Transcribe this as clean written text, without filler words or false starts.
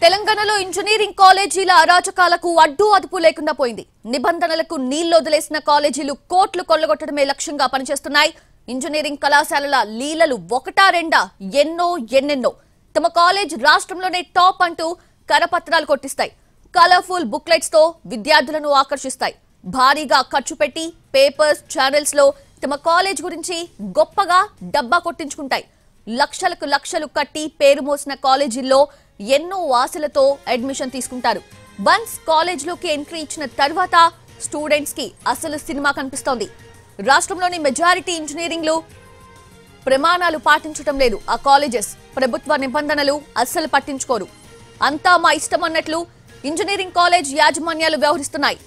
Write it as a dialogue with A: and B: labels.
A: తెలంగాణలో ఇంజనీరింగ్ కాలేజీల అరాచకాలకు అడ్డు అదుపు లేకుండా పోయింది. నిబంధనలకు నీళ్లొదిలేసిన కాలేజీలు కోట్లు కొల్లగొట్టడమే లక్ష్యంగా పనిచేస్తున్నాయి. ఇంజనీరింగ్ కళాశాలల లీలలు ఒకటా రెండా ఎన్నెన్నో. తమ కాలేజ్ రాష్ట్రంలోనే టాప్ అంటూ కరపత్రాలు కొట్టిస్తాయి. కలర్ఫుల్ బుక్లెట్స్ తో విద్యార్థులను ఆకర్షిస్తాయి. భారీగా ఖర్చు పెట్టి పేపర్స్, ఛానల్స్ లో తమ కాలేజ్ గురించి గొప్పగా డబ్బా కొట్టించుకుంటాయి. లక్షలు కట్టి పేరు మోసిన కాలేజీల్లో ఎన్నో ఆశలతో అడ్మిషన్ తీసుకుంటారు. వన్స్ కాలేజ్లోకి ఎంట్రీ ఇచ్చిన తర్వాత స్టూడెంట్స్ కి అసలు సినిమా కనిపిస్తోంది. రాష్ట్రంలోని మెజారిటీ ఇంజనీరింగ్లు ప్రమాణాలు పాటించడం లేదు. ఆ కాలేజెస్ ప్రభుత్వ నిబంధనలు అస్సలు పట్టించుకోరు. అంతా మా ఇష్టం అన్నట్లు ఇంజనీరింగ్ కాలేజ్ యాజమాన్యాలు వ్యవహరిస్తున్నాయి.